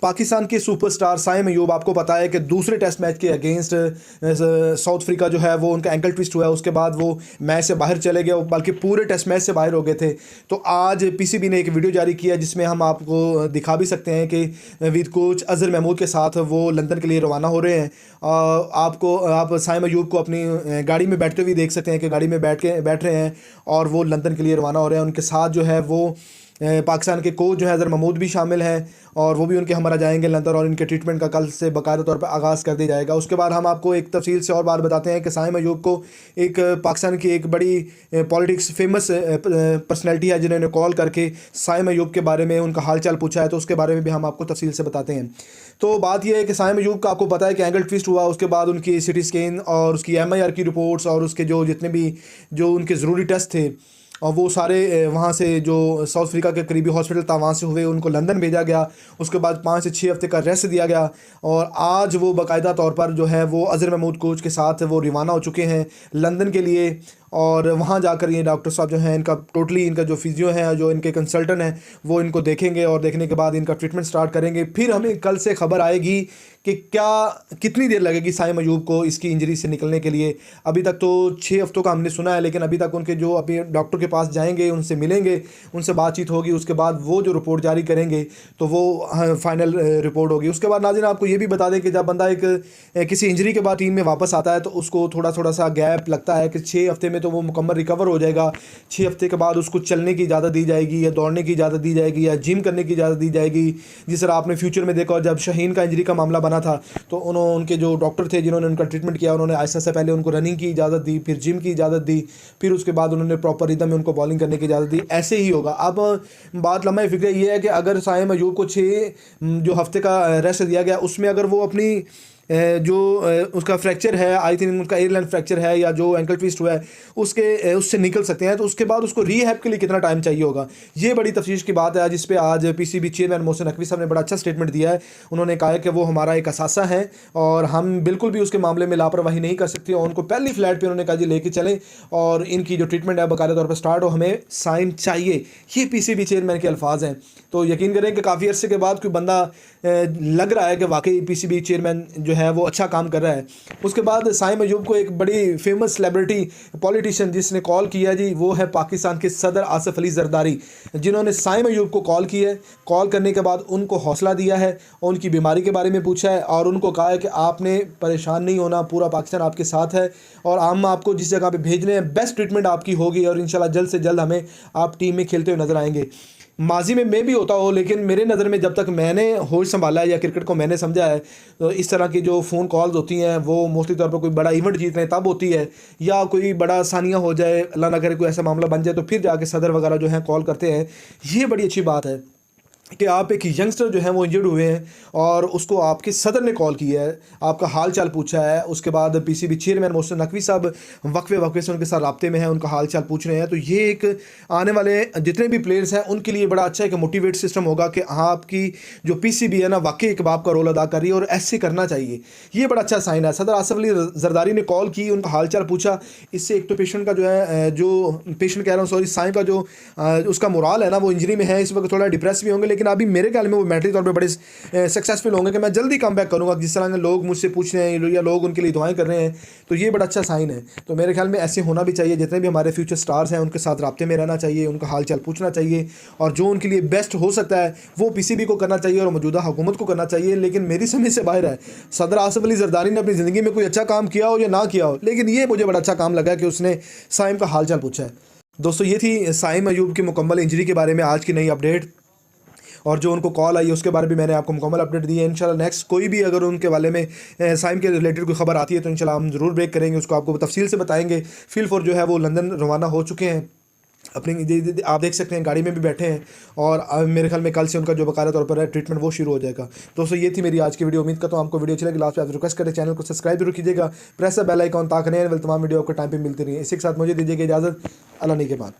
पाकिस्तान के सुपरस्टार साइम अयूब, आपको पता है कि दूसरे टेस्ट मैच के अगेंस्ट साउथ अफ्रीका जो है वो उनका एंकल ट्विस्ट हुआ है, उसके बाद वो मैच से बाहर चले गए, बल्कि पूरे टेस्ट मैच से बाहर हो गए थे। तो आज पीसीबी ने एक वीडियो जारी किया जिसमें हम आपको दिखा भी सकते हैं कि विद कोच अजहर महमूद के साथ वो लंदन के लिए रवाना हो रहे हैं। आप साइम अयूब को अपनी गाड़ी में बैठते हुए देख सकते हैं कि गाड़ी में बैठ रहे हैं और वो लंदन के लिए रवाना हो रहे हैं। उनके साथ जो है वो पाकिस्तान के कोच जो है अजहर महमूद भी शामिल हैं और वो भी उनके हमारा जाएंगे लंदन, और इनके ट्रीटमेंट का कल से बाकायदा तौर पर आगाज़ कर दिया जाएगा। उसके बाद हम आपको एक तफसील से और बात बताते हैं कि साइम अयूब को एक पाकिस्तान की एक बड़ी पॉलिटिक्स फेमस पर्सनैलिटी है जिन्होंने कॉल करके साइम अयूब के बारे में उनका हाल चाल पूछा है, तो उसके बारे में भी हम आपको तफसील से बताते हैं। तो बात यह है कि साइम अयूब का आपको पता है कि एंगल ट्विस्ट हुआ, उसके बाद उनकी सिटी स्कैन और उसकी MIR की रिपोर्ट्स और उसके जो जितने भी जो उनके ज़रूरी टेस्ट थे और वो सारे वहाँ से जो साउथ अफ्रीका के करीबी हॉस्पिटल था वहाँ से हुए, उनको लंदन भेजा गया। उसके बाद 5 से 6 हफ्ते का रेस्ट दिया गया और आज वो बाकायदा तौर पर जो है वो अजहर महमूद कोच के साथ वो रवाना हो चुके हैं लंदन के लिए। और वहाँ जाकर ये डॉक्टर साहब जो हैं इनका टोटली इनका जो फिजियो है, जो इनके कंसल्टेंट हैं, वो इनको देखेंगे और देखने के बाद इनका ट्रीटमेंट स्टार्ट करेंगे। फिर हमें कल से खबर आएगी कि कितनी देर लगेगी साइम अयूब को इसकी इंजरी से निकलने के लिए। अभी तक तो 6 हफ्तों का हमने सुना है, लेकिन अभी तक उनके जो अभी डॉक्टर के पास जाएंगे, उनसे मिलेंगे, उनसे बातचीत होगी, उसके बाद वो जो रिपोर्ट जारी करेंगे तो वो फाइनल रिपोर्ट होगी। उसके बाद नाज़रीन आपको ये भी बता दें कि जब बंदा एक किसी इंजरी के बाद टीम में वापस आता है तो उसको थोड़ा सा गैप लगता है कि 6 हफ्ते में तो वो मुकम्मल रिकवर हो जाएगा। 6 हफ्ते के बाद उसको चलने की इजाज़त दी जाएगी या दौड़ने की इजाज़त दी जाएगी या जिम करने की इजाज़त दी जाएगी। जिस तरह आपने फ्यूचर में देखा, जब शाहीन का इंजरी का मामला बना था तो उनके जो डॉक्टर थे जिन्होंने उनका ट्रीटमेंट किया, उन्होंने आहिस्ता से पहले उनको रनिंग की इजाज़त दी, फिर जिम की इजाज़त दी, फिर उसके बाद उन्होंने प्रॉपर रिदम में उनको बॉलिंग करने की इजाज़त दी। ऐसे ही होगा। अब बात लम्हा फिक्र ये है कि अगर साइम अयूब को 6 जो हफ्ते का रेस्ट दिया गया उसमें अगर वो अपनी जो उसका फ्रैक्चर है, आई थिंक उसका एयरलाइन फ्रैक्चर है या जो एंकल ट्विस्ट हुआ है उससे निकल सकते हैं, तो उसके बाद उसको रीहैब के लिए कितना टाइम चाहिए होगा, ये बड़ी तफ्तीश की बात है। जिस पे आज पीसीबी चेयरमैन मोहसिन नकवी साहब ने बड़ा अच्छा स्टेटमेंट दिया है। उन्होंने कहा है कि वो हमारा एक असासा है और हम बिल्कुल भी उसके मामले में लापरवाही नहीं कर सकते, और उनको पहली फ्लैट पर उन्होंने कहा जी लेके चलें और इनकी जो ट्रीटमेंट है बाकायदा तौर पर स्टार्ट हो, हमें साइन चाहिए। ये पीसीबी चेयरमैन के अल्फाज हैं। तो यकीन करें कि काफ़ी अर्से के बाद कोई बंदा लग रहा है कि वाकई पीसीबी चेयरमैन जो है वो अच्छा काम कर रहा है। उसके बाद साइम अयूब को एक बड़ी फेमस सेलिब्रिटी पॉलिटिशियन जिसने कॉल किया जी, वो है पाकिस्तान के सदर आसिफ अली जरदारी, जिन्होंने साइम अयूब को कॉल की है। कॉल करने के बाद उनको हौसला दिया है, उनकी बीमारी के बारे में पूछा है और उनको कहा है कि आपने परेशान नहीं होना, पूरा पाकिस्तान आपके साथ है और हम आपको जिस जगह पर भेज रहे हैं बेस्ट ट्रीटमेंट आपकी होगी और इंशाल्लाह जल्द से जल्द हमें आप टीम में खेलते हुए नजर आएंगे। माजी में मैं भी होता हो, लेकिन मेरे नज़र में जब तक मैंने होश संभाला है या क्रिकेट को मैंने समझा है, तो इस तरह की जो फ़ोन कॉल्स होती हैं वो मोस्टली तौर पर कोई बड़ा इवेंट जीत रहे हैं तब होती है, या कोई बड़ा सानिया हो जाए, अल्लाह ना करे कोई ऐसा मामला बन जाए तो फिर जाके सदर वगैरह जो हैं कॉल करते हैं। ये बड़ी अच्छी बात है कि आप एक यंगस्टर जो है वो इंजर्ड हुए हैं और उसको आपके सदर ने कॉल किया है, आपका हाल चाल पूछा है। उसके बाद पीसीबी चेयरमैन मोहसिन नकवी साहब वक्फे से उनके साथ राब्ते में हैं, उनका हाल चाल पूछ रहे हैं। तो ये एक आने वाले जितने भी प्लेयर्स हैं उनके लिए बड़ा अच्छा है कि मोटिवेट सिस्टम होगा कि हाँ आपकी जो पीसीबी है ना वाकई एक बाप का रोल अदा कर रही है और ऐसे करना चाहिए। ये बड़ा अच्छा साइन है। सदर आसिफ अली जरदारी ने कॉल की, उनका हाल चाल पूछा। इससे एक तो पेशेंट का जो पेशेंट कह रहा हूँ सॉरी साइम का जो उसका मोराल है ना वो इंजरी में है, इस वक्त थोड़ा डिप्रेस भी होंगे, लेकिन अभी मेरे ख्याल में वो मेंटली तौर पे बड़े सक्सेसफुल होंगे कि मैं जल्दी कम बैक करूँगा। जिस तरह के लोग मुझसे पूछ रहे हैं या लोग उनके लिए दुआएं कर रहे हैं, तो ये बड़ा अच्छा साइन है। तो मेरे ख्याल में ऐसे होना भी चाहिए। जितने भी हमारे फ्यूचर स्टार्स हैं उनके साथ राब्ते में रहना चाहिए, उनका हाल चाल पूछना चाहिए और जो उनके लिए बेस्ट हो सकता है वो पीसीबी को करना चाहिए और मौजूदा हुकूमत को करना चाहिए। लेकिन मेरी समझ से बाहर है सदर आसिफ अली जरदारी ने अपनी ज़िंदगी में कोई अच्छा काम किया हो या ना किया हो, लेकिन ये मुझे बड़ा अच्छा काम लगा कि उसने साइम का हाल चाल पूछा है। दोस्तों ये थी साइम अयूब की मुकम्मल इंजरी के बारे में आज की नई अपडेट, और जो उनको कॉल आई उसके बारे में मैंने आपको मुकम्मल अपडेट दी है। इंशाल्लाह नेक्स्ट कोई भी अगर उनके बारे में साइम के रिलेटेड कोई खबर आती है तो इंशाल्लाह हम ज़रूर ब्रेक करेंगे, उसको आपको तफसील से बताएंगे। फील फॉर जो है वो लंदन रवाना हो चुके हैं, अपनी आप देख सकते हैं गाड़ी में भी बैठे हैं और मेरे ख्याल में कल से उनका जो बाकायदा तौर पर है ट्रीटमेंट वो शुरू हो जाएगा। दोस्तों ये थी मेरी आज की वीडियो। उम्मीद करता हूँ आपको वीडियो अच्छी लगी। लास्ट में आप रिक्वेस्ट करें चैनल को सब्सक्राइब जरूर कीजिएगा, प्रेस द बेल आइकॉन ताकि नए तमाम वीडियो आपको टाइम पे मिलती रही है। इसी के साथ मुझे दीजिएगा इजाज़त। अल्लाह ने के बाद।